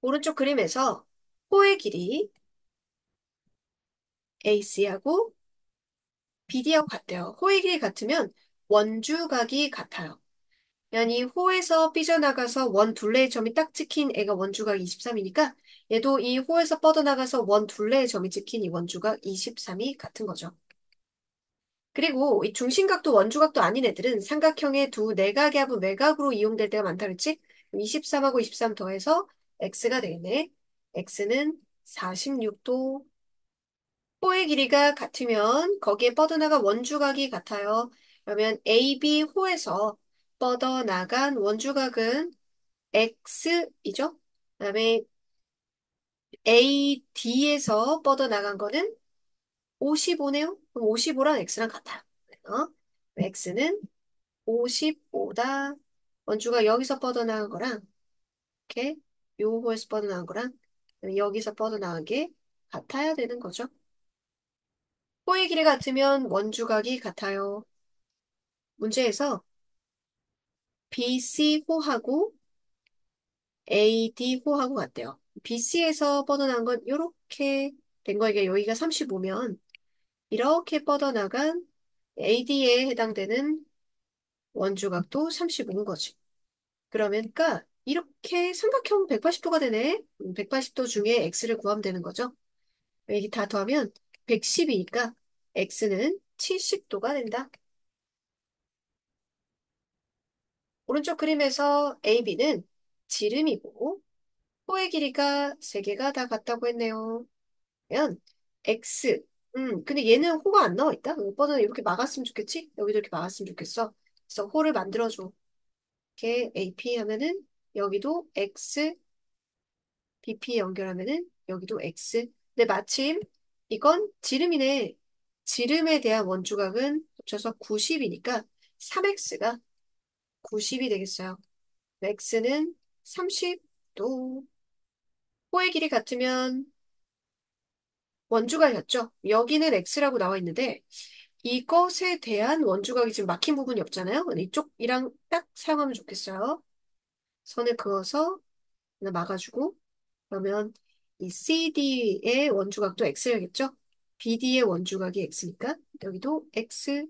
오른쪽 그림에서 호의 길이 AC하고 BD하고 같대요. 호의 길이 같으면 원주각이 같아요. yani 호에서 삐져나가서 원 둘레의 점이 딱 찍힌 애가 원주각 23이니까 얘도 이 호에서 뻗어나가서 원 둘레의 점이 찍힌 이 원주각 23이 같은 거죠. 그리고 이 중심각도 원주각도 아닌 애들은 삼각형의 두 내각이 합은 외곽으로 이용될 때가 많다 그랬지? 23하고 23 더해서 x가 되겠네. x는 46도. 호의 길이가 같으면 거기에 뻗어나간 원주각이 같아요. 그러면 AB 호에서 뻗어나간 원주각은 x이죠. 그다음에 AD에서 뻗어나간 거는 55네요. 그럼 55랑 x랑 같아. 어? x는 55다. 원주가 여기서 뻗어나간 거랑 이렇게 요 호에서 뻗어나간 거랑 여기서 뻗어나간 게 같아야 되는 거죠. 호의 길이 같으면 원주각이 같아요. 문제에서 BC호하고 AD호하고 같대요. BC에서 뻗어난 건 이렇게 된 거, 이게 여기가 35면 이렇게 뻗어나간 AD에 해당되는 원주각도 35인 거지. 그러니까 이렇게 삼각형 180도가 되네. 180도 중에 x를 구하면 되는 거죠. 여기 다 더하면 110이니까 x는 70도가 된다. 오른쪽 그림에서 AB는 지름이고 호의 길이가 세 개가 다 같다고 했네요. 그러면 x 근데 얘는 호가 안 나와 있다. 오빠는 이렇게 막았으면 좋겠지? 여기도 이렇게 막았으면 좋겠어. 그래서 호를 만들어줘. 이렇게 AP 하면은 여기도 x, BP 연결하면은 여기도 x. 근데 마침 이건 지름이네. 지름에 대한 원주각은 합쳐서 90이니까 3x가 90이 되겠어요. x는 30도. 호의 길이 같으면 원주각이었죠. 여기는 x라고 나와 있는데 이것에 대한 원주각이 지금 막힌 부분이 없잖아요. 근데 이쪽이랑 딱 사용하면 좋겠어요. 선을 그어서 하나 막아주고 그러면 이 CD의 원주각도 x야겠죠? BD의 원주각이 x니까 여기도 x.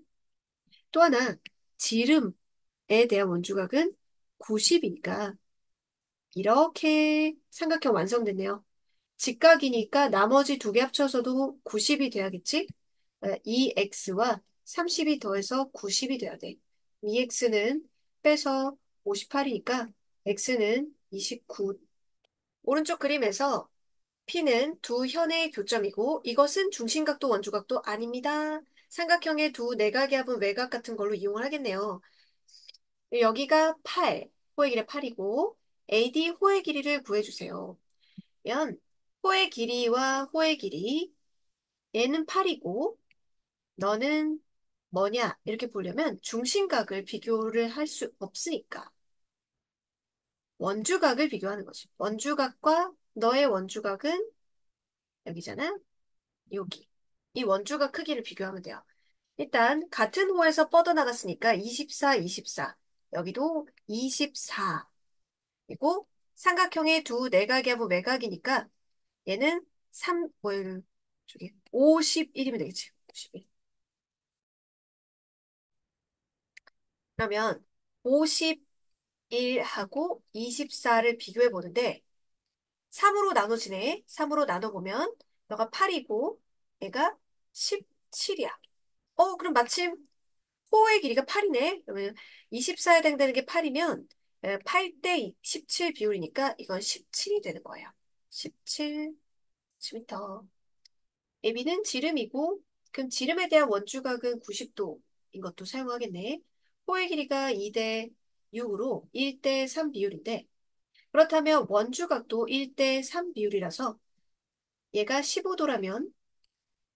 또 하나 지름에 대한 원주각은 90이니까 이렇게 삼각형 완성됐네요. 직각이니까 나머지 두 개 합쳐서도 90이 돼야겠지? 이 x와 30이 더해서 90이 돼야 돼. 이 x는 빼서 58이니까 x는 29. 오른쪽 그림에서 P는 두 현의 교점이고 이것은 중심각도 원주각도 아닙니다. 삼각형의 두 내각의 합은 외곽 같은 걸로 이용을 하겠네요. 여기가 8, 호의 길이 8이고 AD 호의 길이를 구해주세요. 그러면 호의 길이와 호의 길이 얘는 8이고 너는 뭐냐 이렇게 보려면 중심각을 비교를 할 수 없으니까 원주각을 비교하는 거지. 원주각과 너의 원주각은 여기잖아. 여기. 이 원주각 크기를 비교하면 돼요. 일단 같은 호에서 뻗어나갔으니까 24, 24. 여기도 24. 그리고 삼각형의 두 내각이 하고 외곽이니까 얘는 3, 저기 51이면 되겠지. 51. 그러면 51하고 24를 비교해 보는데 3으로 나눠지네. 3으로 나눠보면 너가 8이고 얘가 17이야. 그럼 마침 호의 길이가 8이네. 그러면 24에 해당되는 게 8이면 8대 17 비율이니까 이건 17이 되는 거예요. 17 m. AB는 지름이고 그럼 지름에 대한 원주각은 90도인 것도 사용하겠네. 호의 길이가 2대 6으로 1대 3 비율인데 그렇다면 원주각도 1대 3 비율이라서 얘가 15도라면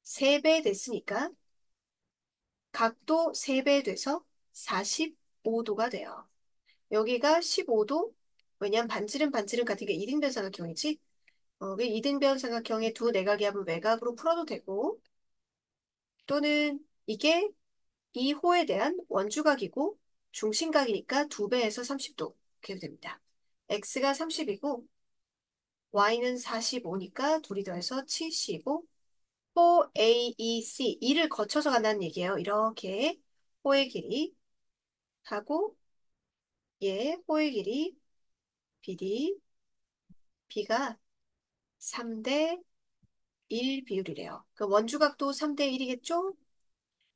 3배 됐으니까 각도 3배 돼서 45도가 돼요. 여기가 15도? 왜냐면 반지름 반지름 같은 게 이등변 삼각형이지? 그 이등변 삼각형의 두 내각이 합을 외곽으로 풀어도 되고 또는 이게 이 호에 대한 원주각이고 중심각이니까 2배에서 30도 이렇게 됩니다. x가 30이고 y는 45니까 둘이 더해서 75. 호 AEC, 이를 거쳐서 간다는 얘기예요. 이렇게 호의 길이 하고 얘 호의 길이 BD, B가 3대 1 비율이래요. 그 원주각도 3대 1이겠죠?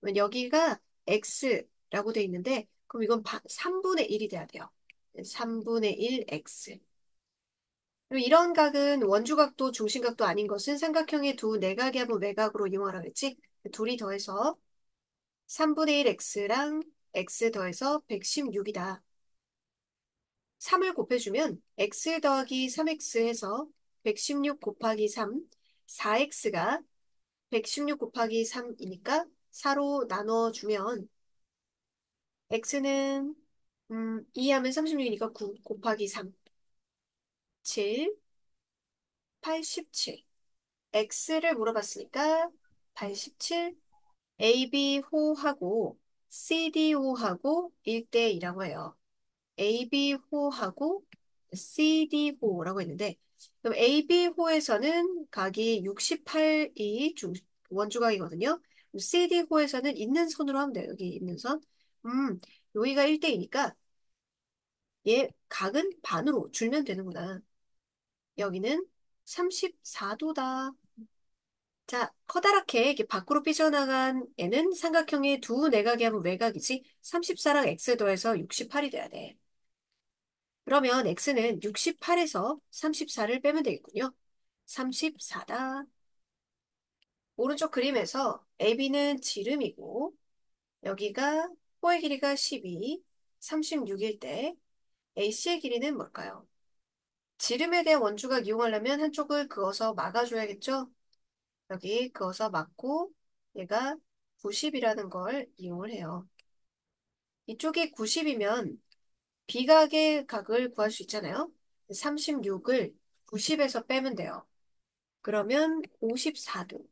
그러면 여기가 X라고 돼 있는데 그럼 이건 3분의 1이 돼야 돼요. 3분의 1 X. 그리고 이런 각은 원주각도 중심각도 아닌 것은 삼각형의 두 내각의 합을 외각으로 이용하라 그랬지? 둘이 더해서 3분의 1 X랑 X 더해서 116이다. 3을 곱해주면 X 더하기 3X 해서 116 곱하기 3, 4X가 116 곱하기 3이니까 4로 나눠주면 X는 2 하면 36이니까 9 곱하기 3, 7, 87. X를 물어봤으니까 87, AB 호하고 CD 호하고 1대2라고 해요. AB 호하고 CD 호라고 했는데 그럼 AB 호에서는 각이 68이 원주각이거든요. CD 호에서는 있는 선으로 하면 돼요. 여기 있는 선. 여기가 1대2니까 얘 각은 반으로 줄면 되는구나. 여기는 34도다. 자, 커다랗게 이렇게 밖으로 삐져나간 얘는 삼각형의 두 내각이 하면 외곽이지. 34랑 x 더해서 68이 돼야 돼. 그러면 x는 68에서 34를 빼면 되겠군요. 34다. 오른쪽 그림에서 AB는 지름이고 여기가 호의 길이가 12, 36일 때 AC의 길이는 뭘까요? 지름에 대한 원주각 이용하려면 한쪽을 그어서 막아줘야겠죠? 여기 그어서 막고 얘가 90이라는 걸 이용을 해요. 이쪽이 90이면 비각의 각을 구할 수 있잖아요. 36을 90에서 빼면 돼요. 그러면 54도.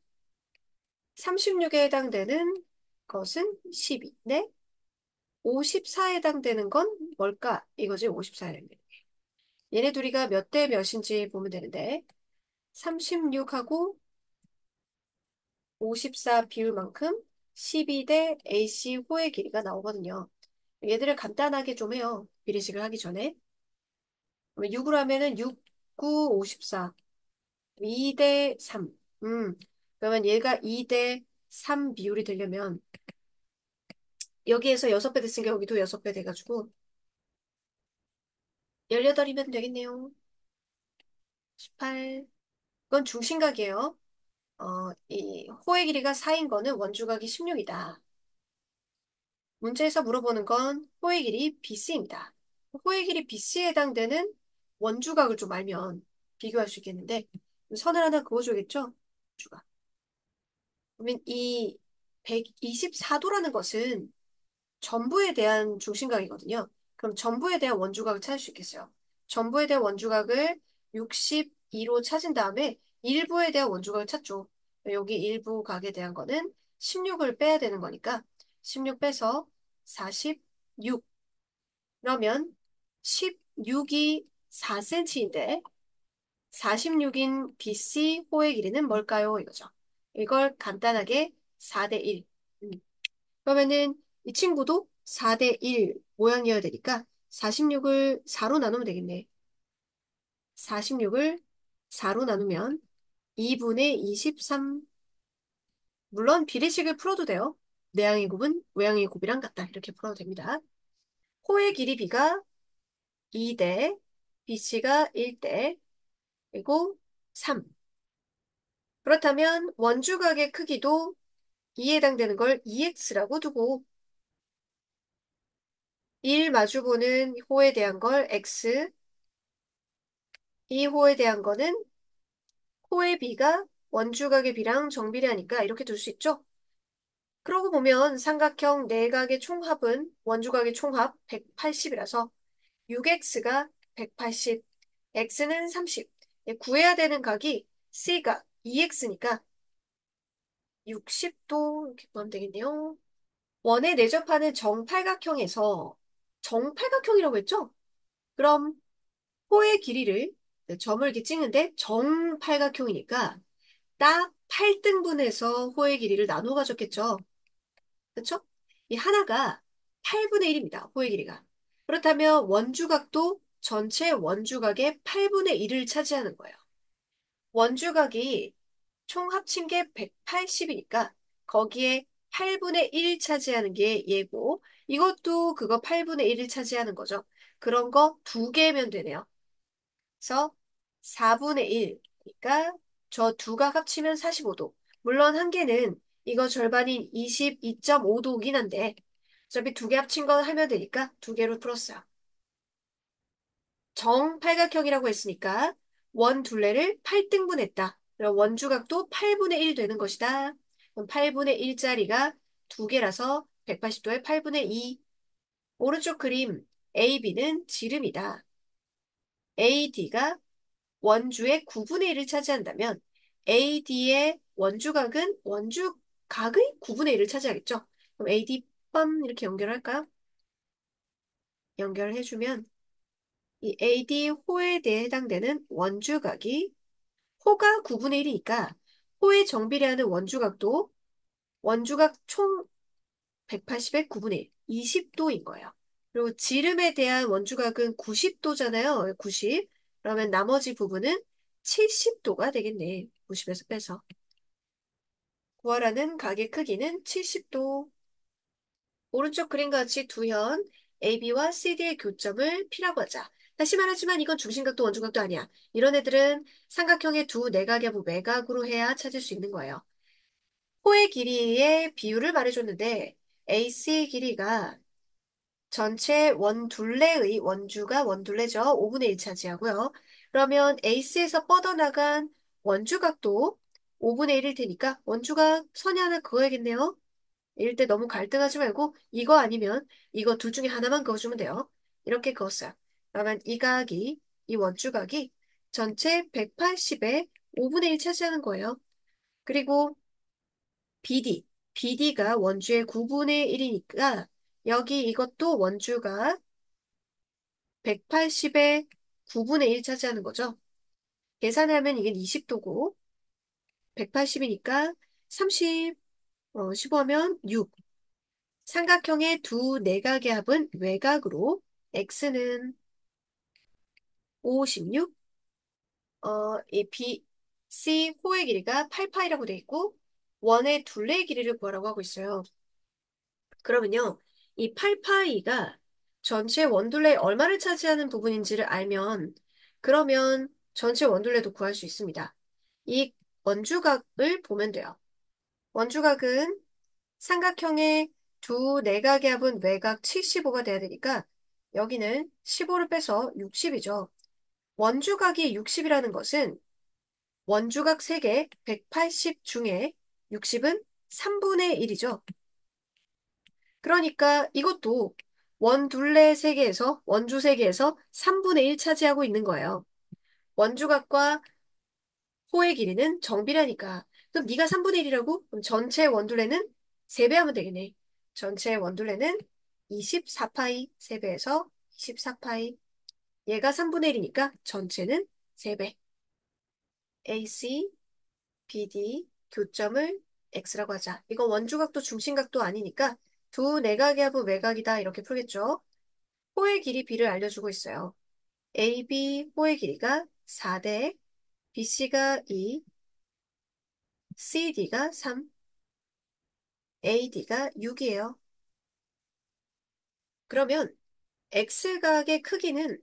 36에 해당되는 것은 12인데 54에 해당되는 건 뭘까? 이거지 54에 해당되는 게. 얘네 둘이가 몇 대 몇인지 보면 되는데 36하고 54 비율만큼 12대 AC 호의 길이가 나오거든요. 얘들을 간단하게 좀 해요. 비례식을 하기 전에. 6으로 하면은 6, 9, 54. 2대 3. 그러면 얘가 2대 3 비율이 되려면 여기에서 6배 됐으니까 여기도 6배 돼가지고 18이면 되겠네요. 18. 이건 중심각이에요. 이 호의 길이가 4인 거는 원주각이 16이다. 문제에서 물어보는 건 호의 길이 BC입니다. 호의 길이 BC에 해당되는 원주각을 좀 알면 비교할 수 있겠는데 선을 하나 그어줘야겠죠? 주각. 그러면 이 124도라는 것은 전부에 대한 중심각이거든요. 그럼 전부에 대한 원주각을 찾을 수 있겠어요. 전부에 대한 원주각을 62로 찾은 다음에 일부에 대한 원주각을 찾죠. 여기 일부 각에 대한 거는 16을 빼야 되는 거니까 16 빼서 46. 그러면 16이 4cm인데 46인 BC 호의 길이는 뭘까요? 이거죠. 이걸 간단하게 4대 1. 그러면은 이 친구도 4대 1 모양이어야 되니까 46을 4로 나누면 되겠네. 46을 4로 나누면 2분의 23. 물론 비례식을 풀어도 돼요. 내항의 곱은 외항의 곱이랑 같다. 이렇게 풀어도 됩니다. 호의 길이 B가 2대, BC가 1대, 그리고 3. 그렇다면 원주각의 크기도 2에 해당되는 걸 2x라고 두고 1 마주보는 호에 대한 걸 x, 이 호에 대한 거는 호의 B가 원주각의 B랑 정비례하니까 이렇게 둘 수 있죠? 그러고 보면 삼각형 내각의 총합은 원주각의 총합 180이라서 6x가 180, x는 30. 구해야 되는 각이 C가 2x니까 60도 이렇게 구하면 되겠네요. 원에 내접하는 정팔각형에서 정팔각형이라고 했죠? 그럼 호의 길이를 네, 점을 이렇게 찍는데 정팔각형이니까 딱 8등분해서 호의 길이를 나누어 가졌겠죠. 그렇죠? 이 하나가 8분의 1입니다. 호의 길이가. 그렇다면 원주각도 전체 원주각의 8분의 1을 차지하는 거예요. 원주각이 총 합친 게 180이니까 거기에 8분의 1 차지하는 게 얘고 이것도 그거 8분의 1을 차지하는 거죠. 그런 거 두 개면 되네요. 그래서 4분의 1. 그러니까 저 두 각 합치면 45도. 물론 한 개는 이거 절반인 22.5도긴 한데 어차피 두 개 합친 거 하면 되니까 두 개로 풀었어요. 정팔각형이라고 했으니까 원 둘레를 8등분했다. 그럼 원주각도 8분의 1 되는 것이다. 그럼 8분의 1짜리가 두 개라서 180도에 8분의 2. 오른쪽 그림 AB는 지름이다. AD가 원주의 9분의 1을 차지한다면 AD의 원주각은 원주각의 9분의 1을 차지하겠죠. 그럼 AD 뻔 이렇게 연결할까요? 연결해주면 이 AD 호에 대해 해당되는 원주각이 호가 9분의 1이니까 호의 정비례하는 원주각도 원주각 총 180의 9분의 1, 20도인 거예요. 그리고 지름에 대한 원주각은 90도잖아요. 90. 그러면 나머지 부분은 70도가 되겠네. 90에서 빼서. 구하라는 각의 크기는 70도. 오른쪽 그림과 같이 두현 AB와 CD의 교점을 P라고 하자. 다시 말하지만 이건 중심각도 원주각도 아니야. 이런 애들은 삼각형의 두 내각의 외곽으로 해야 찾을 수 있는 거예요. 호의 길이의 비율을 말해줬는데 AC 길이가 전체 원둘레의 원주가 원둘레죠. 5분의 1 차지하고요. 그러면 AC에서 뻗어나간 원주각도 5분의 1일 테니까 원주각 선이 하나 그어야겠네요. 이럴 때 너무 갈등하지 말고 이거 아니면 이거 둘 중에 하나만 그어주면 돼요. 이렇게 그었어요. 그러면 이 원주각이 전체 180의 5분의 1 차지하는 거예요. 그리고 BD, BD가 원주의 9분의 1이니까 여기 이것도 원주가 180의 9분의 1 차지하는 거죠. 계산하면 이게 20도고 180이니까 30, 15하면 6. 삼각형의 두 내각의 합은 외곽으로 x는 56, 이 BC 호의 길이가 8파이라고 돼 있고 원의 둘레의 길이를 구하라고 하고 있어요. 그러면요, 이 8파이가 전체 원둘레의 얼마를 차지하는 부분인지를 알면 그러면 전체 원둘레도 구할 수 있습니다. 이 원주각을 보면 돼요. 원주각은 삼각형의 두 내각의 합은 외곽 75가 돼야 되니까 여기는 15를 빼서 60이죠. 원주각이 60이라는 것은 원주각 3개 180 중에 60은 3분의 1이죠. 그러니까 이것도 원둘레 3개에서 원주 3개에서 3분의 1 차지하고 있는 거예요. 원주각과 호의 길이는 정비라니까. 그럼 네가 3분의 1이라고? 그럼 전체 원둘레는 3배 하면 되겠네. 전체 원둘레는 24파이, 3배에서 24파이. 얘가 3분의 1이니까 전체는 3배. AC, BD, 교점을 X라고 하자. 이건 원주각도 중심각도 아니니까 두 내각의 합은 외곽이다. 이렇게 풀겠죠. 호의 길이 B를 알려주고 있어요. AB 호의 길이가 4대, BC가 2, CD가 3, AD가 6이에요. 그러면 X각의 크기는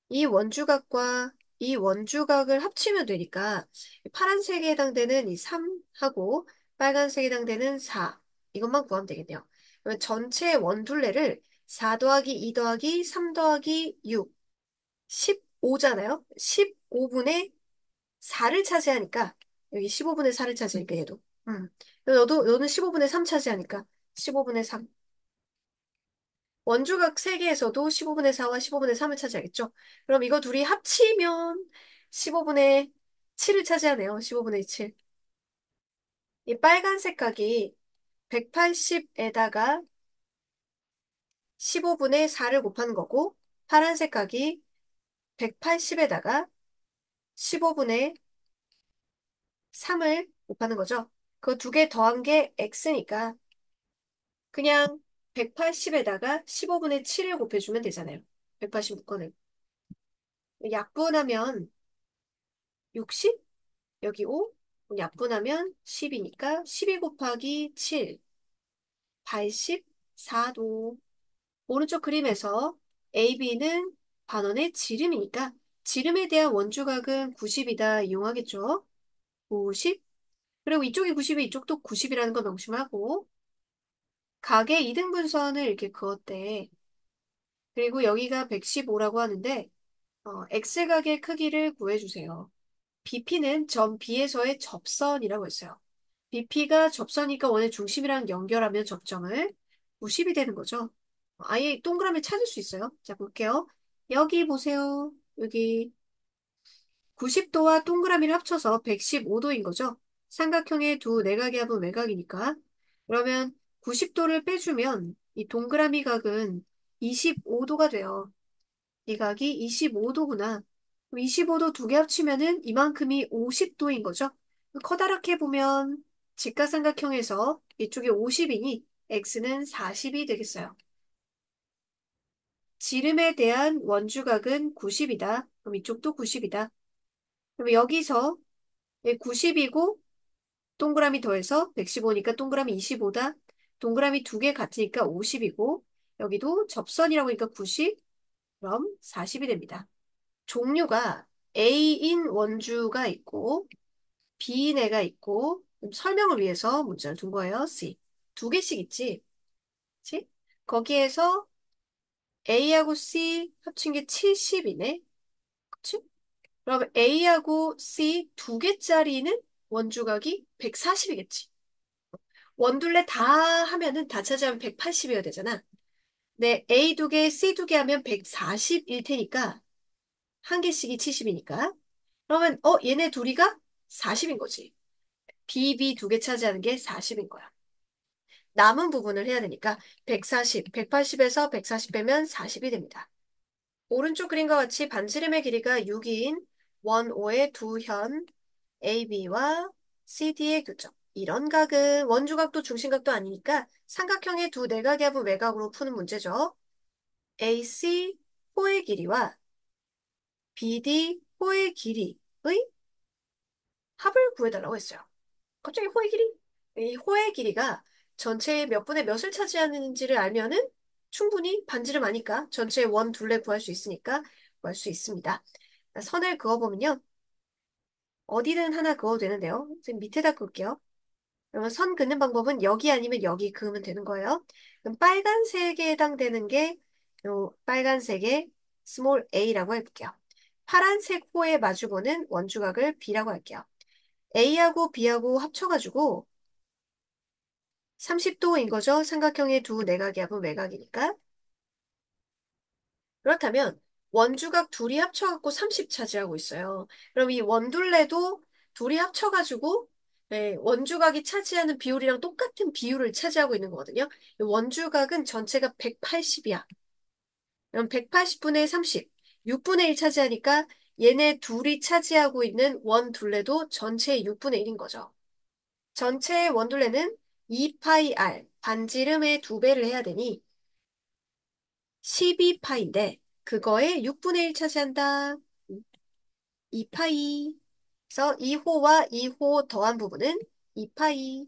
이 원주각과 이 원주각을 합치면 되니까 파란색에 해당되는 이 3하고 빨간색에 해당되는 4 이것만 구하면 되겠네요. 그러면 전체 원둘레를 4 더하기 2 더하기 3 더하기 6 15잖아요. 15분의 4를 차지하니까 여기 15분의 4를 차지하니까 얘도 너는 15분의 3 차지하니까 15분의 3 원주각 3개에서도 15분의 4와 15분의 3을 차지하겠죠? 그럼 이거 둘이 합치면 15분의 7을 차지하네요. 15분의 7. 이 빨간색 각이 180에다가 15분의 4를 곱하는 거고 파란색 각이 180에다가 15분의 3을 곱하는 거죠. 그 두 개 더한 게 x니까 그냥 180에다가 15분의 7을 곱해주면 되잖아요. 186건을. 약분하면 60? 여기 5? 약분하면 10이니까 12 곱하기 7, 84도. 오른쪽 그림에서 AB는 반원의 지름이니까 지름에 대한 원주각은 90이다 이용하겠죠. 90. 그리고 이쪽이 90이 이쪽도 90이라는 거 명심하고 각의 이등분선을 이렇게 그었대. 그리고 여기가 115라고 하는데 X각의 크기를 구해주세요. BP는 점 B에서의 접선이라고 했어요. BP가 접선이니까 원의 중심이랑 연결하면 접점을 90이 되는 거죠. 아예 동그라미 찾을 수 있어요. 자, 볼게요. 여기 보세요. 여기 90도와 동그라미를 합쳐서 115도인 거죠. 삼각형의 두 내각의 합은 외곽이니까. 그러면 90도를 빼주면 이 동그라미 각은 25도가 돼요. 이 각이 25도구나. 25도 두 개 합치면은 이만큼이 50도인 거죠. 커다랗게 보면 직각삼각형에서 이쪽이 50이니 x는 40이 되겠어요. 지름에 대한 원주각은 90이다. 그럼 이쪽도 90이다. 그럼 여기서 90이고 동그라미 더해서 115니까 동그라미 25다. 동그라미 두 개 같으니까 50이고 여기도 접선이라고 하니까 90, 그럼 40이 됩니다. 종류가 A인 원주가 있고 B인 애가 있고 설명을 위해서 문자를 둔 거예요. C. 두 개씩 있지. 그치? 거기에서 A하고 C 합친 게 70이네. 그치? 그럼 A하고 C 두 개짜리는 원주각이 140이겠지. 원둘레 다 하면은 다 차지하면 180이어야 되잖아. 네, A 두 개, C 두 개 하면 140일 테니까 한 개씩이 70이니까. 그러면 얘네 둘이가 40인 거지. B, B 두 개 차지하는 게 40인 거야. 남은 부분을 해야 되니까 140, 180에서 140 빼면 40이 됩니다. 오른쪽 그림과 같이 반지름의 길이가 6인 원오의 두 현 AB와 CD의 교점. 이런 각은 원주각도 중심각도 아니니까 삼각형의 두 내각의 합은 외곽으로 푸는 문제죠. AC 호의 길이와 BD 호의 길이의 합을 구해달라고 했어요. 갑자기 호의 길이? 이 호의 길이가 전체의 몇 분의 몇을 차지하는지를 알면은 충분히 반지름 아니까 전체의 원 둘레 구할 수 있으니까 구할 수 있습니다. 선을 그어보면요. 어디든 하나 그어도 되는데요. 지금 밑에다 그을게요. 그러면 선 긋는 방법은 여기 아니면 여기 그으면 되는 거예요. 그럼 빨간색에 해당되는 게 요 빨간색의 스몰 a라고 해볼게요. 파란색 호에 마주보는 원주각을 b라고 할게요. a하고 b하고 합쳐가지고 30도인 거죠. 삼각형의 두 내각의 합은 외곽이니까. 그렇다면 원주각 둘이 합쳐갖고 30 차지하고 있어요. 그럼 이 원둘레도 둘이 합쳐가지고 원주각이 차지하는 비율이랑 똑같은 비율을 차지하고 있는 거거든요. 이 원주각은 전체가 180이야. 그럼 180분의 30, 6분의 1 차지하니까 얘네 둘이 차지하고 있는 원둘레도 전체의 6분의 1인 거죠. 전체의 원둘레는 2파이 r, 반지름의 2배를 해야 되니 12파인데 그거에 6분의 1 차지한다. 2파이. 그래서 2호와 2호 더한 부분은 2파이.